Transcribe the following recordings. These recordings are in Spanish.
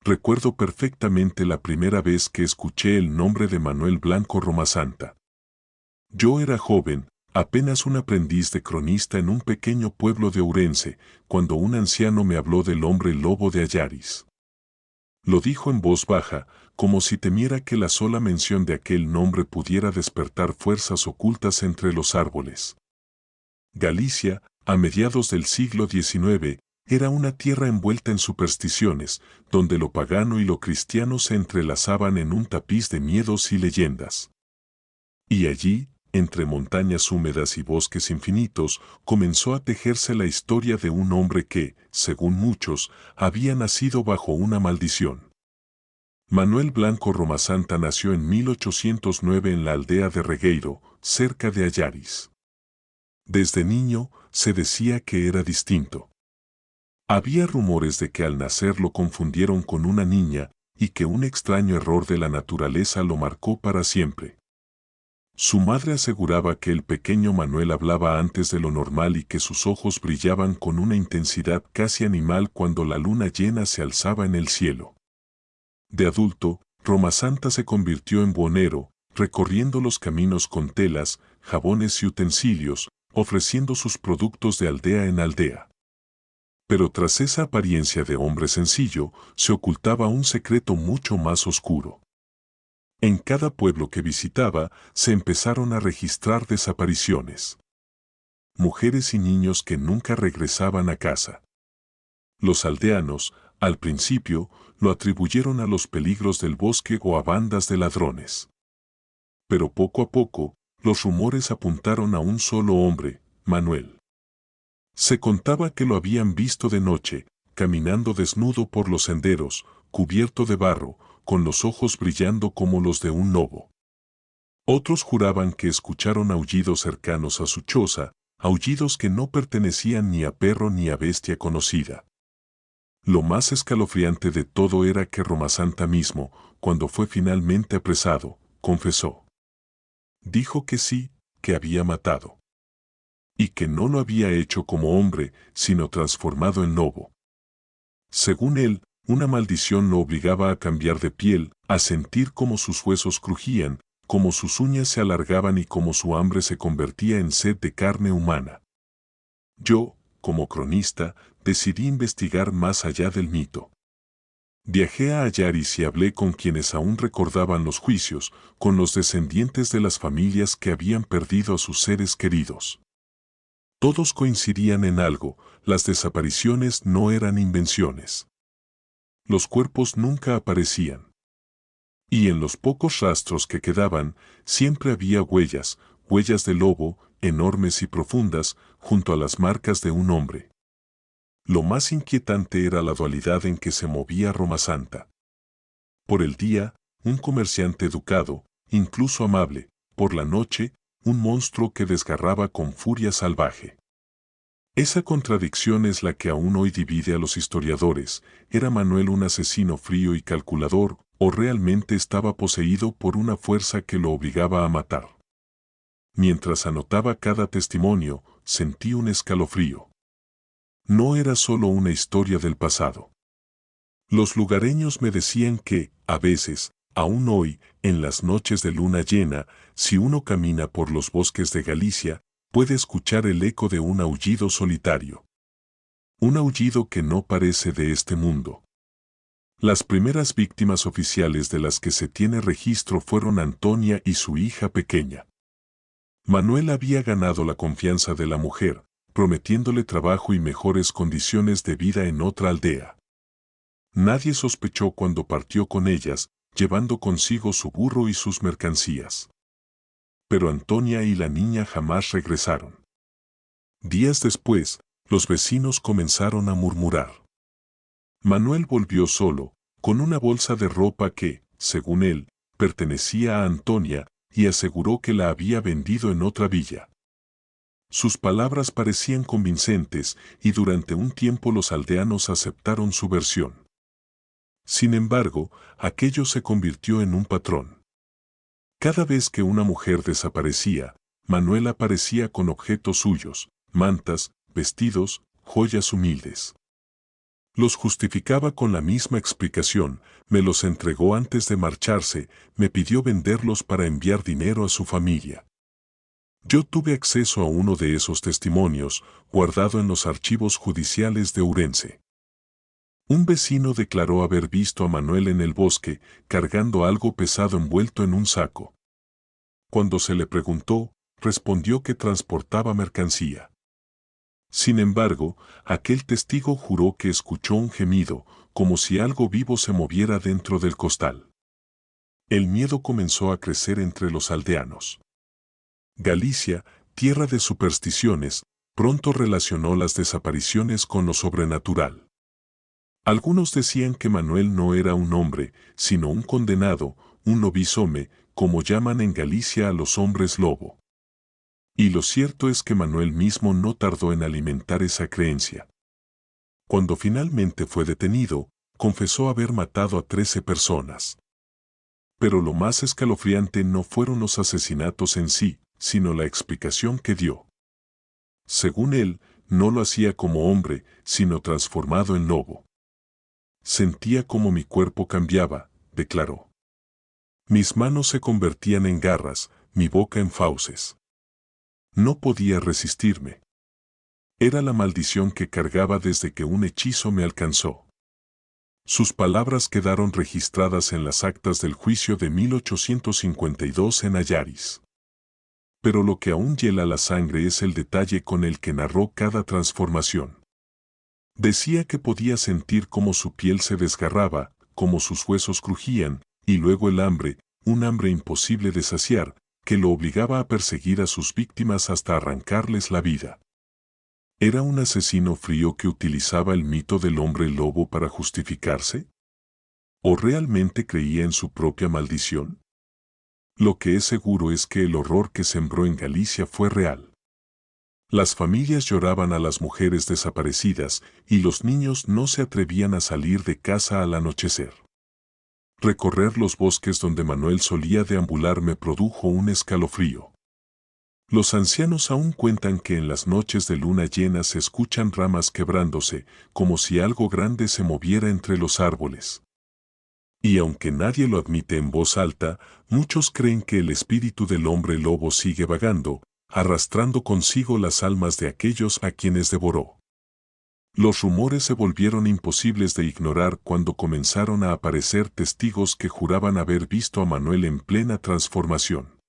Recuerdo perfectamente la primera vez que escuché el nombre de Manuel Blanco Romasanta. Yo era joven, apenas un aprendiz de cronista en un pequeño pueblo de Ourense, cuando un anciano me habló del hombre lobo de Ayaris. Lo dijo en voz baja, como si temiera que la sola mención de aquel nombre pudiera despertar fuerzas ocultas entre los árboles. Galicia, a mediados del siglo XIX, era una tierra envuelta en supersticiones, donde lo pagano y lo cristiano se entrelazaban en un tapiz de miedos y leyendas. Y allí, entre montañas húmedas y bosques infinitos, comenzó a tejerse la historia de un hombre que, según muchos, había nacido bajo una maldición. Manuel Blanco Romasanta nació en 1809 en la aldea de Regueiro, cerca de Ayaris. Desde niño, se decía que era distinto. Había rumores de que al nacer lo confundieron con una niña y que un extraño error de la naturaleza lo marcó para siempre. Su madre aseguraba que el pequeño Manuel hablaba antes de lo normal y que sus ojos brillaban con una intensidad casi animal cuando la luna llena se alzaba en el cielo. De adulto, Romasanta se convirtió en buhonero, recorriendo los caminos con telas, jabones y utensilios, ofreciendo sus productos de aldea en aldea. Pero tras esa apariencia de hombre sencillo, se ocultaba un secreto mucho más oscuro. En cada pueblo que visitaba, se empezaron a registrar desapariciones. Mujeres y niños que nunca regresaban a casa. Los aldeanos, al principio, lo atribuyeron a los peligros del bosque o a bandas de ladrones. Pero poco a poco, los rumores apuntaron a un solo hombre, Manuel. Se contaba que lo habían visto de noche, caminando desnudo por los senderos, cubierto de barro, con los ojos brillando como los de un lobo. Otros juraban que escucharon aullidos cercanos a su choza, aullidos que no pertenecían ni a perro ni a bestia conocida. Lo más escalofriante de todo era que Romasanta mismo, cuando fue finalmente apresado, confesó. Dijo que sí, que había matado. Y que no lo había hecho como hombre, sino transformado en lobo. Según él, una maldición lo obligaba a cambiar de piel, a sentir cómo sus huesos crujían, cómo sus uñas se alargaban y cómo su hambre se convertía en sed de carne humana. Yo, como cronista, decidí investigar más allá del mito. Viajé a Ayaris y hablé con quienes aún recordaban los juicios, con los descendientes de las familias que habían perdido a sus seres queridos. Todos coincidían en algo, las desapariciones no eran invenciones. Los cuerpos nunca aparecían. Y en los pocos rastros que quedaban, siempre había huellas, huellas de lobo, enormes y profundas, junto a las marcas de un hombre. Lo más inquietante era la dualidad en que se movía Romasanta. Por el día, un comerciante educado, incluso amable; por la noche, un monstruo que desgarraba con furia salvaje. Esa contradicción es la que aún hoy divide a los historiadores. ¿Era Manuel un asesino frío y calculador, o realmente estaba poseído por una fuerza que lo obligaba a matar? Mientras anotaba cada testimonio, sentí un escalofrío. No era solo una historia del pasado. Los lugareños me decían que, a veces, aún hoy, en las noches de luna llena, si uno camina por los bosques de Galicia, puede escuchar el eco de un aullido solitario. Un aullido que no parece de este mundo. Las primeras víctimas oficiales de las que se tiene registro fueron Antonia y su hija pequeña. Manuel había ganado la confianza de la mujer, prometiéndole trabajo y mejores condiciones de vida en otra aldea. Nadie sospechó cuando partió con ellas, llevando consigo su burro y sus mercancías. Pero Antonia y la niña jamás regresaron. Días después, los vecinos comenzaron a murmurar. Manuel volvió solo, con una bolsa de ropa que, según él, pertenecía a Antonia, y aseguró que la había vendido en otra villa. Sus palabras parecían convincentes, y durante un tiempo los aldeanos aceptaron su versión. Sin embargo, aquello se convirtió en un patrón. Cada vez que una mujer desaparecía, Manuel aparecía con objetos suyos, mantas, vestidos, joyas humildes. Los justificaba con la misma explicación, me los entregó antes de marcharse, me pidió venderlos para enviar dinero a su familia. Yo tuve acceso a uno de esos testimonios, guardado en los archivos judiciales de Ourense. Un vecino declaró haber visto a Manuel en el bosque, cargando algo pesado envuelto en un saco. Cuando se le preguntó, respondió que transportaba mercancía. Sin embargo, aquel testigo juró que escuchó un gemido, como si algo vivo se moviera dentro del costal. El miedo comenzó a crecer entre los aldeanos. Galicia, tierra de supersticiones, pronto relacionó las desapariciones con lo sobrenatural. Algunos decían que Manuel no era un hombre, sino un condenado, un lobisome, como llaman en Galicia a los hombres lobo. Y lo cierto es que Manuel mismo no tardó en alimentar esa creencia. Cuando finalmente fue detenido, confesó haber matado a 13 personas. Pero lo más escalofriante no fueron los asesinatos en sí, sino la explicación que dio. Según él, no lo hacía como hombre, sino transformado en lobo. Sentía como mi cuerpo cambiaba, declaró. Mis manos se convertían en garras, mi boca en fauces. No podía resistirme. Era la maldición que cargaba desde que un hechizo me alcanzó. Sus palabras quedaron registradas en las actas del juicio de 1852 en Ayaris. Pero lo que aún hiela la sangre es el detalle con el que narró cada transformación. Decía que podía sentir cómo su piel se desgarraba, cómo sus huesos crujían, y luego el hambre, un hambre imposible de saciar, que lo obligaba a perseguir a sus víctimas hasta arrancarles la vida. ¿Era un asesino frío que utilizaba el mito del hombre lobo para justificarse? ¿O realmente creía en su propia maldición? Lo que es seguro es que el horror que sembró en Galicia fue real. Las familias lloraban a las mujeres desaparecidas y los niños no se atrevían a salir de casa al anochecer. Recorrer los bosques donde Manuel solía deambular me produjo un escalofrío. Los ancianos aún cuentan que en las noches de luna llena se escuchan ramas quebrándose, como si algo grande se moviera entre los árboles. Y aunque nadie lo admite en voz alta, muchos creen que el espíritu del hombre lobo sigue vagando, arrastrando consigo las almas de aquellos a quienes devoró. Los rumores se volvieron imposibles de ignorar cuando comenzaron a aparecer testigos que juraban haber visto a Manuel en plena transformación.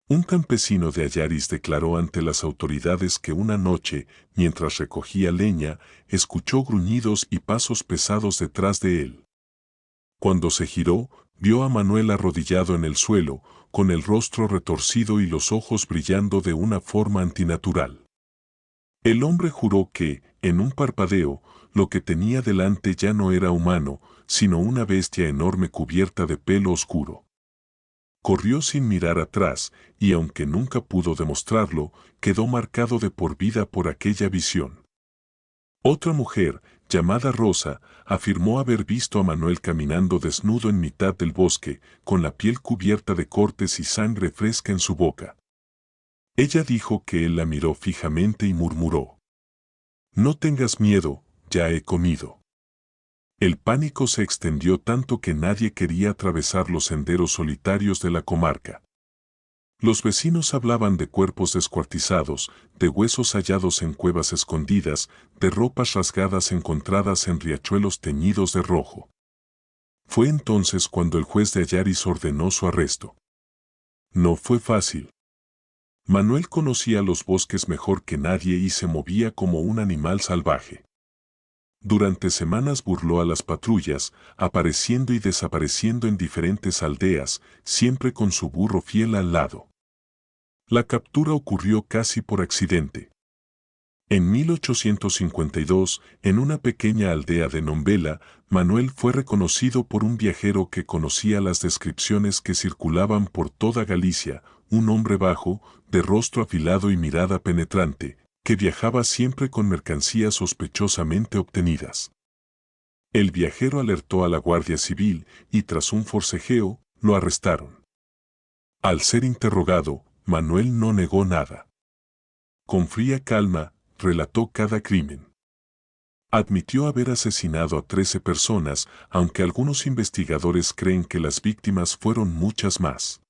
Un campesino de Ayaris declaró ante las autoridades que una noche, mientras recogía leña, escuchó gruñidos y pasos pesados detrás de él. Cuando se giró, vio a Manuel arrodillado en el suelo, con el rostro retorcido y los ojos brillando de una forma antinatural. El hombre juró que, en un parpadeo, lo que tenía delante ya no era humano, sino una bestia enorme cubierta de pelo oscuro. Corrió sin mirar atrás, y aunque nunca pudo demostrarlo, quedó marcado de por vida por aquella visión. Otra mujer, llamada Rosa, afirmó haber visto a Manuel caminando desnudo en mitad del bosque, con la piel cubierta de cortes y sangre fresca en su boca. Ella dijo que él la miró fijamente y murmuró: «No tengas miedo, ya he comido». El pánico se extendió tanto que nadie quería atravesar los senderos solitarios de la comarca. Los vecinos hablaban de cuerpos descuartizados, de huesos hallados en cuevas escondidas, de ropas rasgadas encontradas en riachuelos teñidos de rojo. Fue entonces cuando el juez de Ayaris ordenó su arresto. No fue fácil. Manuel conocía los bosques mejor que nadie y se movía como un animal salvaje. Durante semanas burló a las patrullas, apareciendo y desapareciendo en diferentes aldeas, siempre con su burro fiel al lado. La captura ocurrió casi por accidente. En 1852, en una pequeña aldea de Nombela, Manuel fue reconocido por un viajero que conocía las descripciones que circulaban por toda Galicia, un hombre bajo, de rostro afilado y mirada penetrante, que viajaba siempre con mercancías sospechosamente obtenidas. El viajero alertó a la Guardia Civil y tras un forcejeo, lo arrestaron. Al ser interrogado, Manuel no negó nada. Con fría calma, relató cada crimen. Admitió haber asesinado a 13 personas, aunque algunos investigadores creen que las víctimas fueron muchas más.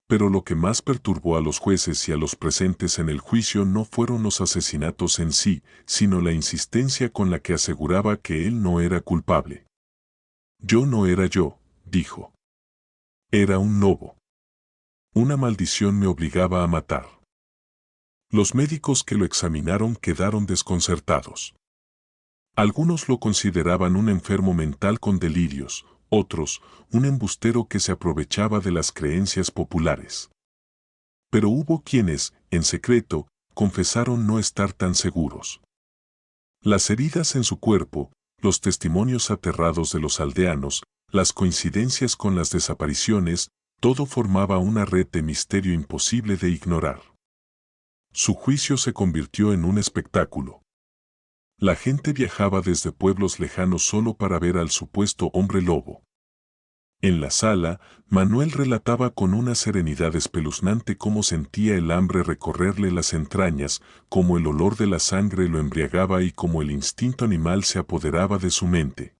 Pero lo que más perturbó a los jueces y a los presentes en el juicio no fueron los asesinatos en sí, sino la insistencia con la que aseguraba que él no era culpable. Yo no era yo, dijo. Era un lobo. Una maldición me obligaba a matar. Los médicos que lo examinaron quedaron desconcertados. Algunos lo consideraban un enfermo mental con delirios, otros, un embustero que se aprovechaba de las creencias populares. Pero hubo quienes, en secreto, confesaron no estar tan seguros. Las heridas en su cuerpo, los testimonios aterrados de los aldeanos, las coincidencias con las desapariciones, todo formaba una red de misterio imposible de ignorar. Su juicio se convirtió en un espectáculo. La gente viajaba desde pueblos lejanos solo para ver al supuesto hombre lobo. En la sala, Manuel relataba con una serenidad espeluznante cómo sentía el hambre recorrerle las entrañas, cómo el olor de la sangre lo embriagaba y cómo el instinto animal se apoderaba de su mente.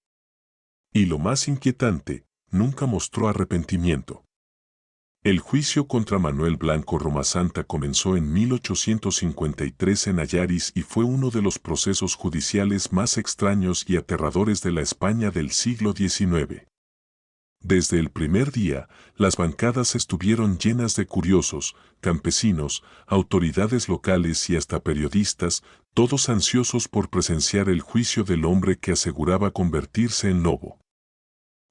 Y lo más inquietante, nunca mostró arrepentimiento. El juicio contra Manuel Blanco Romasanta comenzó en 1853 en Ayaris y fue uno de los procesos judiciales más extraños y aterradores de la España del siglo XIX. Desde el primer día, las bancadas estuvieron llenas de curiosos, campesinos, autoridades locales y hasta periodistas, todos ansiosos por presenciar el juicio del hombre que aseguraba convertirse en lobo.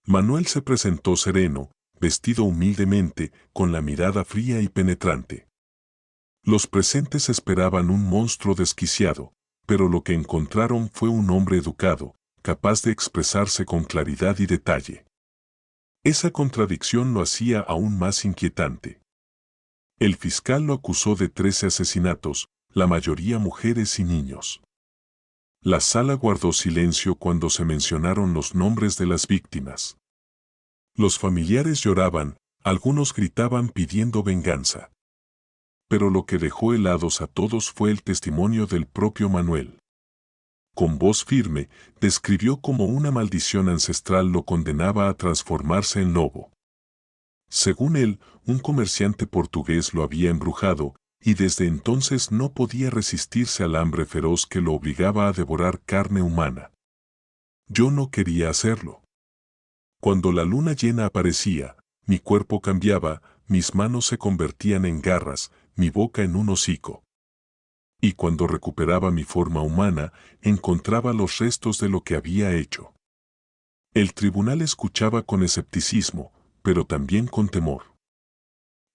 Manuel se presentó sereno, vestido humildemente, con la mirada fría y penetrante. Los presentes esperaban un monstruo desquiciado, pero lo que encontraron fue un hombre educado, capaz de expresarse con claridad y detalle. Esa contradicción lo hacía aún más inquietante. El fiscal lo acusó de 13 asesinatos, la mayoría mujeres y niños. La sala guardó silencio cuando se mencionaron los nombres de las víctimas. Los familiares lloraban, algunos gritaban pidiendo venganza. Pero lo que dejó helados a todos fue el testimonio del propio Manuel. Con voz firme, describió cómo una maldición ancestral lo condenaba a transformarse en lobo. Según él, un comerciante portugués lo había embrujado, y desde entonces no podía resistirse al hambre feroz que lo obligaba a devorar carne humana. Yo no quería hacerlo. Cuando la luna llena aparecía, mi cuerpo cambiaba, mis manos se convertían en garras, mi boca en un hocico. Y cuando recuperaba mi forma humana, encontraba los restos de lo que había hecho. El tribunal escuchaba con escepticismo, pero también con temor.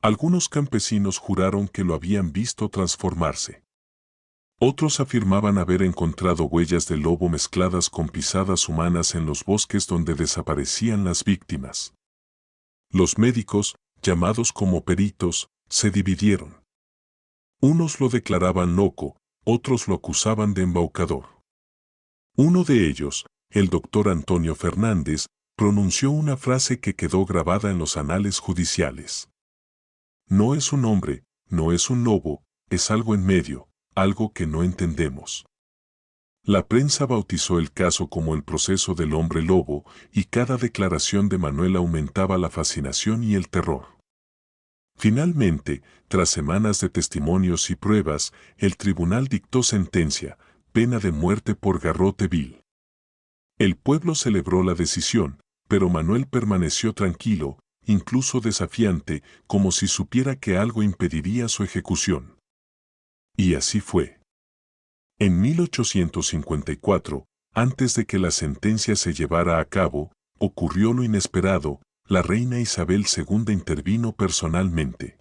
Algunos campesinos juraron que lo habían visto transformarse. Otros afirmaban haber encontrado huellas de lobo mezcladas con pisadas humanas en los bosques donde desaparecían las víctimas. Los médicos, llamados como peritos, se dividieron. Unos lo declaraban loco, otros lo acusaban de embaucador. Uno de ellos, el doctor Antonio Fernández, pronunció una frase que quedó grabada en los anales judiciales. No es un hombre, no es un lobo, es algo en medio, algo que no entendemos. La prensa bautizó el caso como el proceso del hombre lobo, y cada declaración de Manuel aumentaba la fascinación y el terror. Finalmente, tras semanas de testimonios y pruebas, el tribunal dictó sentencia, pena de muerte por garrote vil. El pueblo celebró la decisión, pero Manuel permaneció tranquilo, incluso desafiante, como si supiera que algo impediría su ejecución. Y así fue. En 1854, antes de que la sentencia se llevara a cabo, ocurrió lo inesperado, la reina Isabel II intervino personalmente.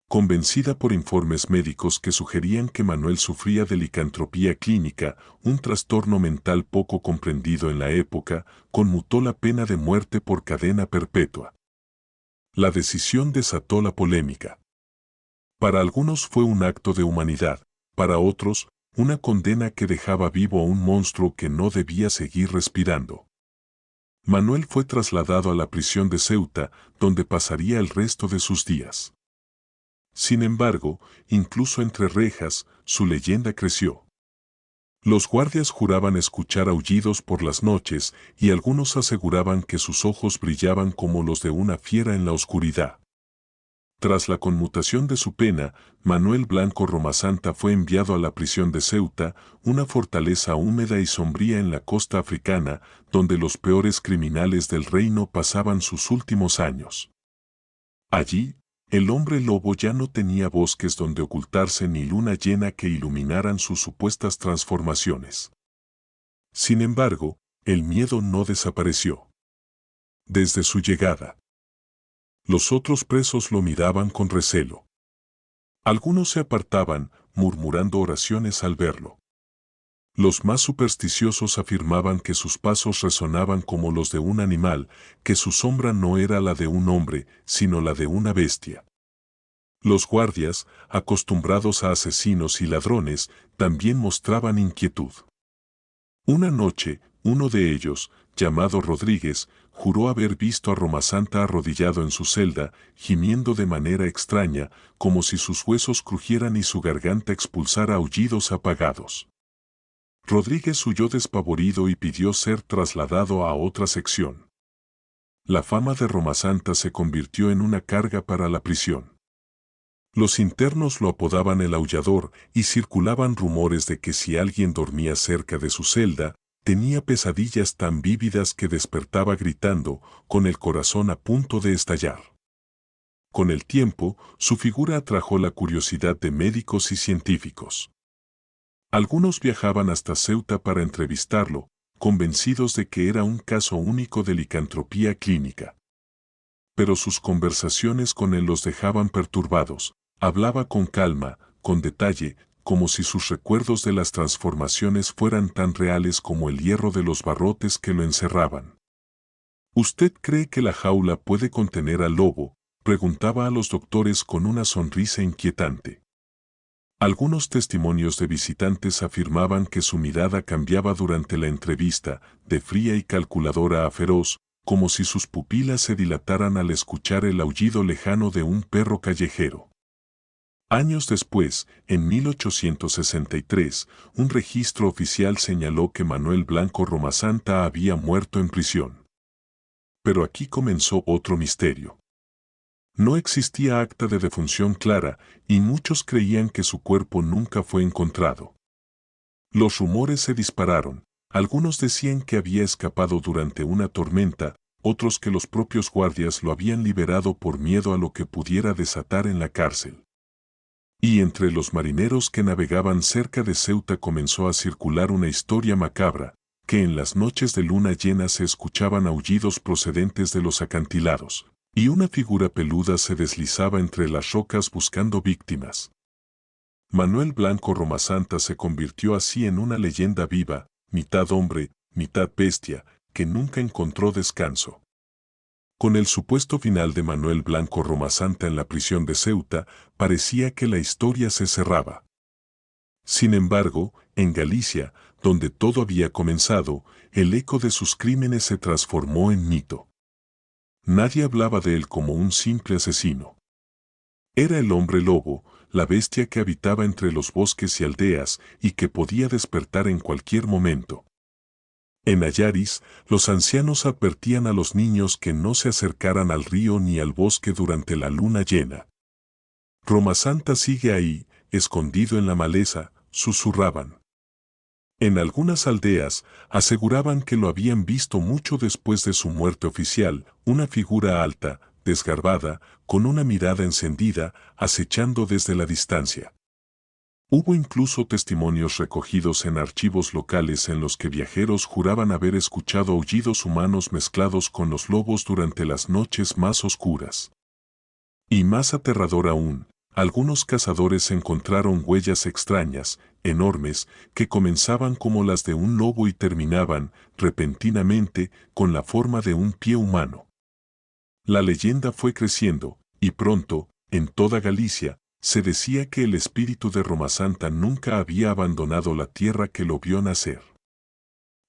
Convencida por informes médicos que sugerían que Manuel sufría de licantropía clínica, un trastorno mental poco comprendido en la época, conmutó la pena de muerte por cadena perpetua. La decisión desató la polémica. Para algunos fue un acto de humanidad, para otros, una condena que dejaba vivo a un monstruo que no debía seguir respirando. Manuel fue trasladado a la prisión de Ceuta, donde pasaría el resto de sus días. Sin embargo, incluso entre rejas, su leyenda creció. Los guardias juraban escuchar aullidos por las noches y algunos aseguraban que sus ojos brillaban como los de una fiera en la oscuridad. Tras la conmutación de su pena, Manuel Blanco Romasanta fue enviado a la prisión de Ceuta, una fortaleza húmeda y sombría en la costa africana, donde los peores criminales del reino pasaban sus últimos años. Allí, el hombre lobo ya no tenía bosques donde ocultarse ni luna llena que iluminaran sus supuestas transformaciones. Sin embargo, el miedo no desapareció. Desde su llegada, los otros presos lo miraban con recelo. Algunos se apartaban, murmurando oraciones al verlo. Los más supersticiosos afirmaban que sus pasos resonaban como los de un animal, que su sombra no era la de un hombre, sino la de una bestia. Los guardias, acostumbrados a asesinos y ladrones, también mostraban inquietud. Una noche, uno de ellos, llamado Rodríguez, juró haber visto a Romasanta arrodillado en su celda, gimiendo de manera extraña, como si sus huesos crujieran y su garganta expulsara aullidos apagados. Rodríguez huyó despavorido y pidió ser trasladado a otra sección. La fama de Romasanta se convirtió en una carga para la prisión. Los internos lo apodaban el aullador y circulaban rumores de que si alguien dormía cerca de su celda, tenía pesadillas tan vívidas que despertaba gritando, con el corazón a punto de estallar. Con el tiempo, su figura atrajo la curiosidad de médicos y científicos. Algunos viajaban hasta Ceuta para entrevistarlo, convencidos de que era un caso único de licantropía clínica. Pero sus conversaciones con él los dejaban perturbados. Hablaba con calma, con detalle, como si sus recuerdos de las transformaciones fueran tan reales como el hierro de los barrotes que lo encerraban. ¿Usted cree que la jaula puede contener al lobo?, preguntaba a los doctores con una sonrisa inquietante. Algunos testimonios de visitantes afirmaban que su mirada cambiaba durante la entrevista, de fría y calculadora a feroz, como si sus pupilas se dilataran al escuchar el aullido lejano de un perro callejero. Años después, en 1863, un registro oficial señaló que Manuel Blanco Romasanta había muerto en prisión. Pero aquí comenzó otro misterio. No existía acta de defunción clara y muchos creían que su cuerpo nunca fue encontrado. Los rumores se dispararon, algunos decían que había escapado durante una tormenta, otros que los propios guardias lo habían liberado por miedo a lo que pudiera desatar en la cárcel. Y entre los marineros que navegaban cerca de Ceuta comenzó a circular una historia macabra, que en las noches de luna llena se escuchaban aullidos procedentes de los acantilados, y una figura peluda se deslizaba entre las rocas buscando víctimas. Manuel Blanco Romasanta se convirtió así en una leyenda viva, mitad hombre, mitad bestia, que nunca encontró descanso. Con el supuesto final de Manuel Blanco Romasanta en la prisión de Ceuta, parecía que la historia se cerraba. Sin embargo, en Galicia, donde todo había comenzado, el eco de sus crímenes se transformó en mito. Nadie hablaba de él como un simple asesino. Era el hombre lobo, la bestia que habitaba entre los bosques y aldeas y que podía despertar en cualquier momento. En Ayaris, los ancianos advertían a los niños que no se acercaran al río ni al bosque durante la luna llena. Romasanta sigue ahí, escondido en la maleza, susurraban. En algunas aldeas, aseguraban que lo habían visto mucho después de su muerte oficial, una figura alta, desgarbada, con una mirada encendida, acechando desde la distancia. Hubo incluso testimonios recogidos en archivos locales en los que viajeros juraban haber escuchado aullidos humanos mezclados con los lobos durante las noches más oscuras. Y más aterrador aún, algunos cazadores encontraron huellas extrañas, enormes, que comenzaban como las de un lobo y terminaban, repentinamente, con la forma de un pie humano. La leyenda fue creciendo, y pronto, en toda Galicia, se decía que el espíritu de Romasanta nunca había abandonado la tierra que lo vio nacer.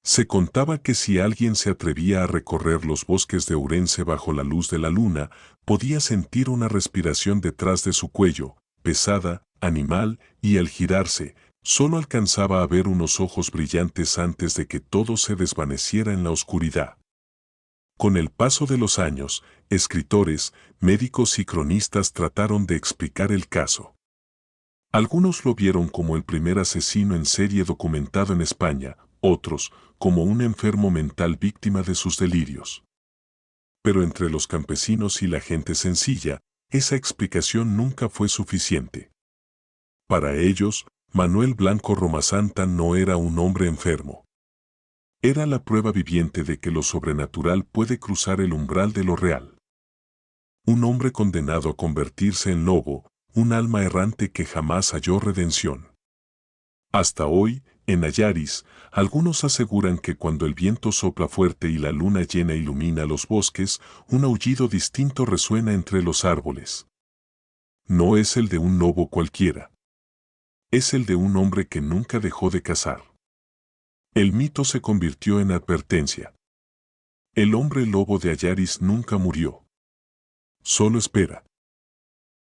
Se contaba que si alguien se atrevía a recorrer los bosques de Ourense bajo la luz de la luna, podía sentir una respiración detrás de su cuello, pesada, animal, y al girarse, Solo alcanzaba a ver unos ojos brillantes antes de que todo se desvaneciera en la oscuridad. Con el paso de los años, escritores, médicos y cronistas trataron de explicar el caso. Algunos lo vieron como el primer asesino en serie documentado en España, otros como un enfermo mental víctima de sus delirios. Pero entre los campesinos y la gente sencilla, esa explicación nunca fue suficiente. Para ellos, Manuel Blanco Romasanta no era un hombre enfermo. Era la prueba viviente de que lo sobrenatural puede cruzar el umbral de lo real. Un hombre condenado a convertirse en lobo, un alma errante que jamás halló redención. Hasta hoy, en Ayaris, algunos aseguran que cuando el viento sopla fuerte y la luna llena ilumina los bosques, un aullido distinto resuena entre los árboles. No es el de un lobo cualquiera. Es el de un hombre que nunca dejó de cazar. El mito se convirtió en advertencia. El hombre lobo de Ayaris nunca murió. Solo espera.